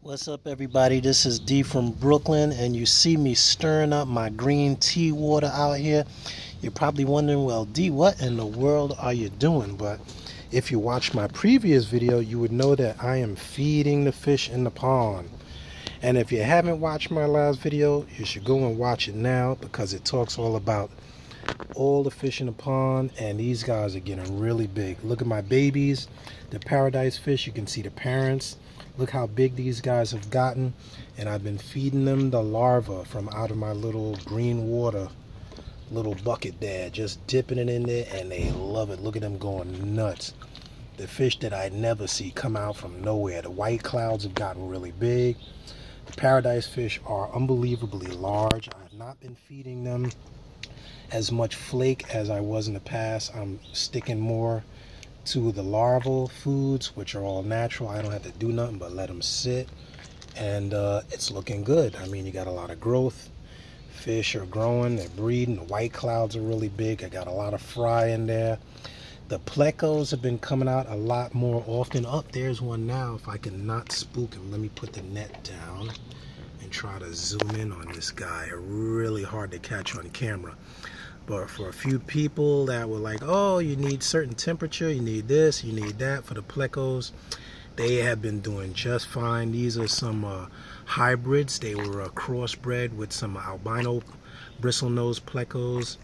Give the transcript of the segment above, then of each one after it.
What's up, everybody? This is D from Brooklyn, and you see me stirring up my green tea water out here. You're probably wondering, well, D, what in the world are you doing? But if you watched my previous video, you would know that I am feeding the fish in the pond. And if you haven't watched my last video, you should go and watch it now, because it talks all about all the fish in the pond, and these guys are getting really big. Look at my babies, the paradise fish. You can see the parents. Look how big these guys have gotten, and I've been feeding them the larva from out of my little green water little bucket there, just dipping it in there, and they love it. Look at them going nuts. The fish that I never see come out from nowhere. The white clouds have gotten really big. The paradise fish are unbelievably large. I have not been feeding them as much flake as I was in the past. I'm sticking more to the larval foods, which are all natural. I don't have to do nothing but let them sit, and it's looking good. I mean, you got a lot of growth. Fish are growing, they're breeding. The white clouds are really big. I got a lot of fry in there. The plecos have been coming out a lot more often. Up there's one now. If I can not spook him, let me put the net down and try to zoom in on this guy. Really hard to catch on camera. But for a few people that were like, oh, you need certain temperature, you need this, you need that for the plecos, they have been doing just fine. These are some hybrids. They were crossbred with some albino bristlenose plecos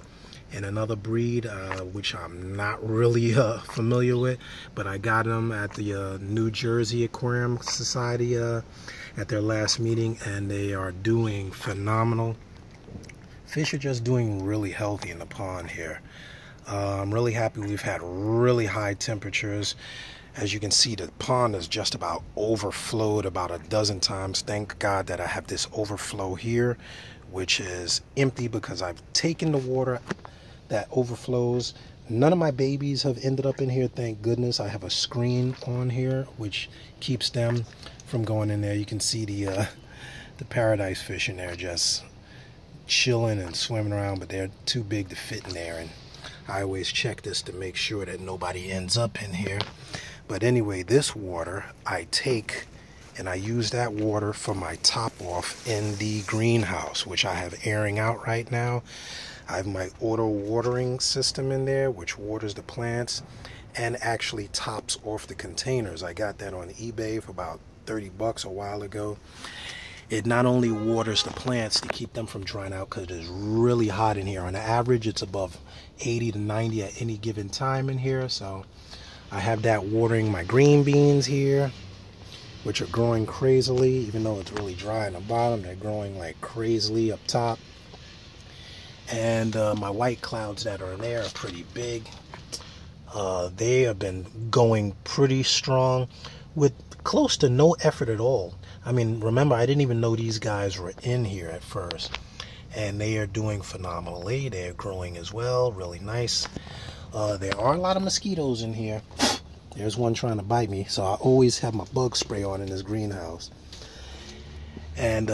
and another breed, which I'm not really familiar with, but I got them at the New Jersey Aquarium Society at their last meeting, and they are doing phenomenal. Fish are just doing really healthy in the pond here. I'm really happy. We've had really high temperatures. As you can see, the pond is just about overflowed about a dozen times. Thank God that I have this overflow here, which is empty because I've taken the water that overflows. None of my babies have ended up in here, thank goodness. I have a screen on here which keeps them from going in there. You can see the paradise fish in there just chilling and swimming around, but they're too big to fit in there, and I always check this to make sure that nobody ends up in here. But anyway, this water I take and I use that water for my top off in the greenhouse, which I have airing out right now. I have my auto watering system in there, which waters the plants and actually tops off the containers. I got that on eBay for about 30 bucks a while ago. It not only waters the plants to keep them from drying out, because it is really hot in here. On average, it's above 80 to 90 at any given time in here. So I have that watering my green beans here, which are growing crazily. Even though it's really dry in the bottom, they're growing like crazily up top. And my white clouds that are in there are pretty big. They have been going pretty strong with close to no effort at all. I mean, remember, I didn't even know these guys were in here at first, and they are doing phenomenally. They're growing as well, really nice. There are a lot of mosquitoes in here. There's one trying to bite me, so I always have my bug spray on in this greenhouse. And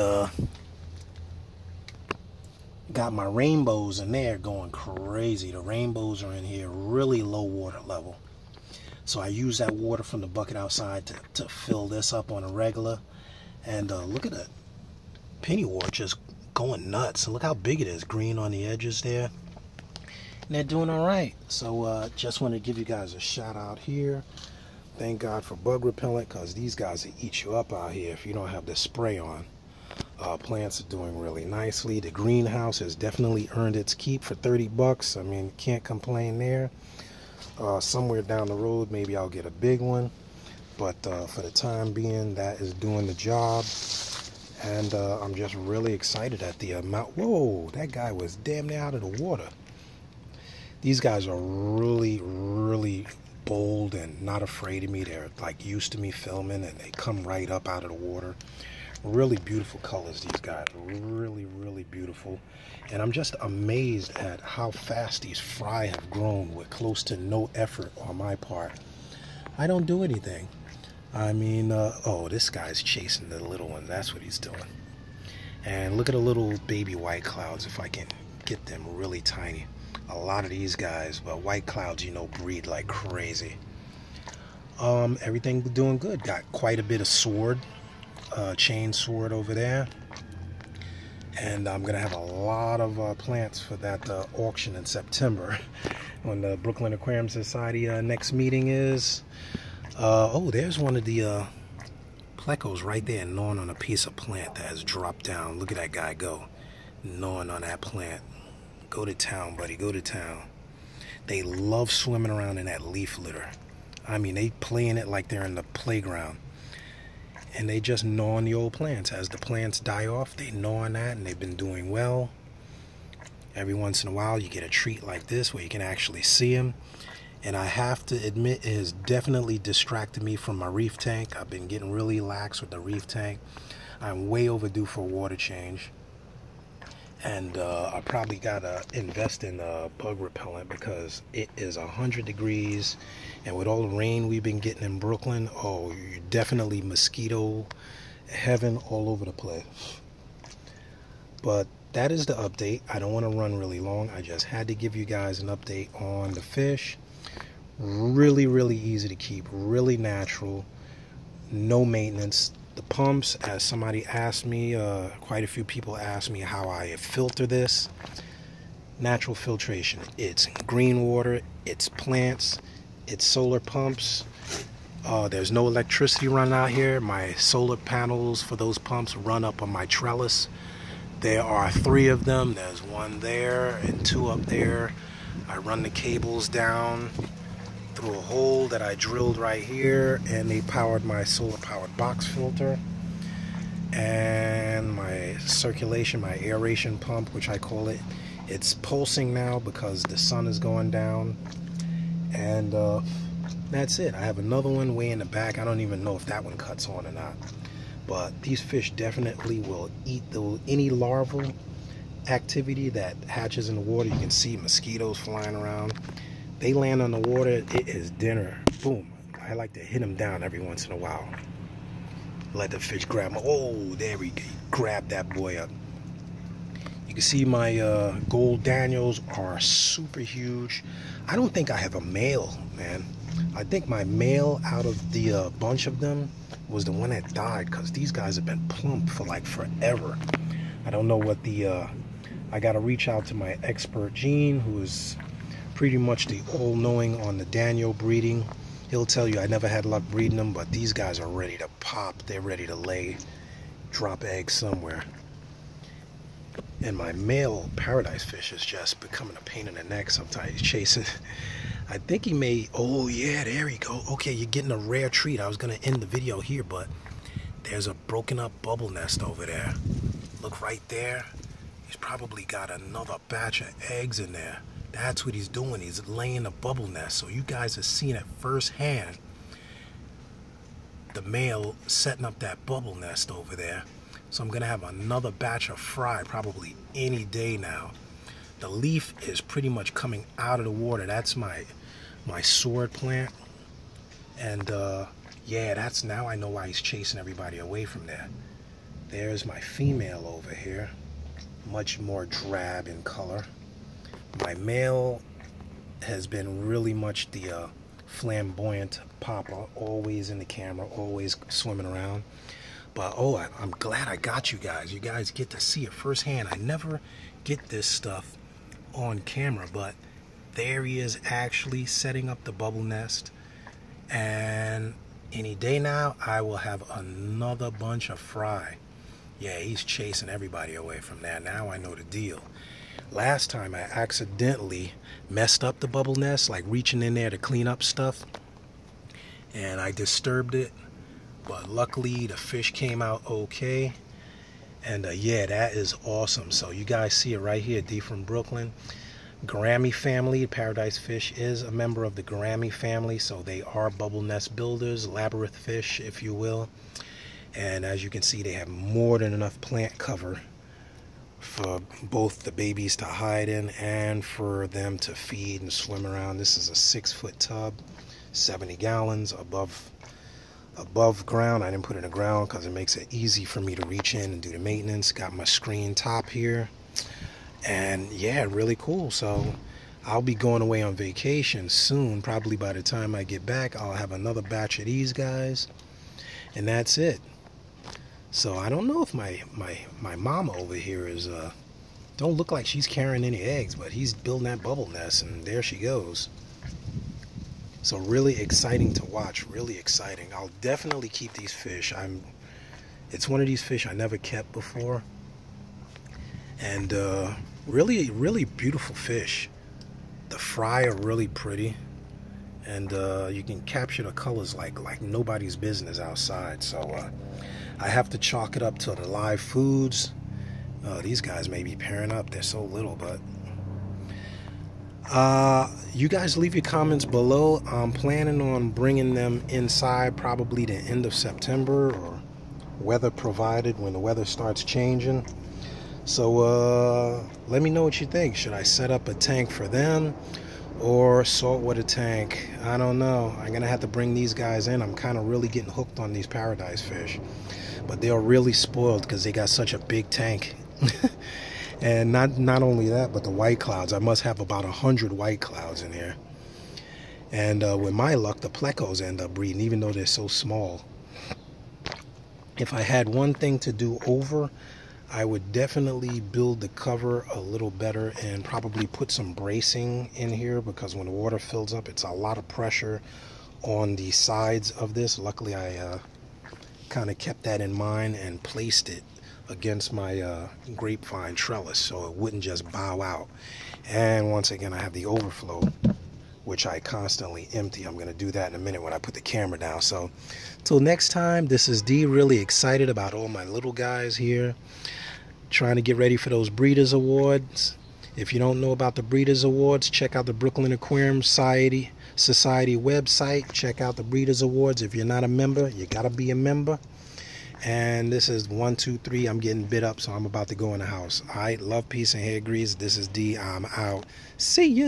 got my rainbows in there going crazy. The rainbows are in here, really low water level. So I use that water from the bucket outside to fill this up on a regular. And look at that pennywort just going nuts. And look how big it is, green on the edges there. And they're doing all right. So just want to give you guys a shout out here. Thank God for bug repellent, because these guys will eat you up out here if you don't have this spray on. Plants are doing really nicely. The greenhouse has definitely earned its keep for 30 bucks. I mean, can't complain there. Somewhere down the road, maybe I'll get a big one. But for the time being, that is doing the job. And I'm just really excited at the amount. Whoa, that guy was damn near out of the water. These guys are really, really bold and not afraid of me. They're like used to me filming, and they come right up out of the water. Really beautiful colors, these guys. Really, really beautiful. And I'm just amazed at how fast these fry have grown with close to no effort on my part. I don't do anything. I mean, oh, this guy's chasing the little one. That's what he's doing. And look at the little baby white clouds, if I can get them really tiny. A lot of these guys, but white clouds, you know, breed like crazy. Everything doing good. Got quite a bit of sword chain sword over there. And I'm gonna have a lot of plants for that auction in September when the Brooklyn Aquarium Society next meeting is. Oh, there's one of the plecos right there gnawing on a piece of plant that has dropped down. Look at that guy go, gnawing on that plant. Go to town, buddy, go to town. They love swimming around in that leaf litter. I mean, they play in it like they're in the playground. And they just gnaw on the old plants. As the plants die off, they gnaw on that, and they've been doing well. Every once in a while, you get a treat like this where you can actually see them. And I have to admit, it has definitely distracted me from my reef tank. I've been getting really lax with the reef tank. I'm way overdue for a water change. And I probably gotta invest in bug repellent because it is 100 degrees, and with all the rain we've been getting in Brooklyn, oh, you're definitely mosquito heaven all over the place. But that is the update. I don't want to run really long. I just had to give you guys an update on the fish. Really easy to keep, really natural, no maintenance. The pumps, as somebody asked me, quite a few people asked me how I filter this. Natural filtration. It's green water, it's plants, it's solar pumps. There's no electricity run out here. My solar panels for those pumps run up on my trellis. There are 3 of them. There's 1 there and 2 up there. I run the cables down through a hole that I drilled right here, and they powered my solar powered box filter and my circulation, my aeration pump, which I call it. It's pulsing now because the sun is going down. And that's it. I have another one way in the back. I don't even know if that one cuts on or not, but these fish definitely will eat any larval activity that hatches in the water. You can see mosquitoes flying around. They land on the water, it is dinner. Boom. I like to hit them down every once in a while. Let the fish grab them. Oh, there we go. Grab that boy up. You can see my gold Daniels are super huge. I don't think I have a male, man. I think my male out of the bunch of them was the one that died, because these guys have been plump for like forever. I don't know what the... I got to reach out to my expert Gene, who is pretty much the all-knowing on the Daniel breeding. He'll tell you I never had luck breeding them, but these guys are ready to pop. They're ready to lay, drop eggs somewhere. And my male paradise fish is just becoming a pain in the neck sometimes. He's chasing. I think he may... Oh, yeah, there we go. Okay, you're getting a rare treat. I was going to end the video here, but there's a broken up bubble nest over there. Look right there. He's probably got another batch of eggs in there. That's what he's doing. He's laying a bubble nest. So you guys have seen it firsthand. The male setting up that bubble nest over there. So I'm going to have another batch of fry probably any day now. The leaf is pretty much coming out of the water. That's my sword plant. And yeah, that's now I know why he's chasing everybody away from there. There's my female over here. Much more drab in color. My male has been really much the flamboyant papa, always in the camera, always swimming around. But oh, I'm glad I got you guys. You guys get to see it firsthand. I never get this stuff on camera, but there he is actually setting up the bubble nest. And any day now, I will have another bunch of fry. Yeah, he's chasing everybody away from there. Now I know the deal. Last time I accidentally messed up the bubble nest, like reaching in there to clean up stuff, and I disturbed it, but luckily the fish came out okay. And yeah, that is awesome. So you guys see it right here, D from Brooklyn. Gourami family, Paradise Fish is a member of the Gourami family, so they are bubble nest builders, labyrinth fish, if you will. And as you can see, they have more than enough plant cover for both the babies to hide in and for them to feed and swim around. This is a 6-foot tub, 70 gallons above ground. I didn't put it in the ground because it makes it easy for me to reach in and do the maintenance. Got my screen top here, and yeah, really cool. So I'll be going away on vacation soon. Probably by the time I get back, I'll have another batch of these guys, and that's it. So I don't know if my mama over here is don't look like she's carrying any eggs, but he's building that bubble nest, and there she goes. So really exciting to watch, really exciting. I'll definitely keep these fish. It's one of these fish I never kept before, and really, really beautiful fish. The fry are really pretty, and you can capture the colors like nobody's business outside. So I have to chalk it up to the live foods. These guys may be pairing up. They're so little, but you guys leave your comments below. I'm planning on bringing them inside probably the end of September, or weather provided, when the weather starts changing. So let me know what you think. Should I set up a tank for them or saltwater tank? I don't know. I'm gonna have to bring these guys in. I'm kind of really getting hooked on these paradise fish, but they're really spoiled because they got such a big tank. And not only that, but the white clouds. I must have about 100 white clouds in here. And with my luck, the plecos end up breeding, even though they're so small. If I had one thing to do over, I would definitely build the cover a little better and probably put some bracing in here, because when the water fills up, it's a lot of pressure on the sides of this. Luckily, I kind of kept that in mind and placed it against my grapevine trellis so it wouldn't just bow out. And once again, I have the overflow, which I constantly empty. I'm going to do that in a minute when I put the camera down. So till next time, this is D, really excited about all my little guys here, trying to get ready for those Breeders' Awards. If you don't know about the Breeders' Awards, check out the Brooklyn Aquarium Society website. Check out the Breeders' Awards. If you're not a member, you got to be a member. And this is 1, 2, 3. I'm getting bit up, so I'm about to go in the house. All right, love, peace, and hair grease. This is D. I'm out. See ya.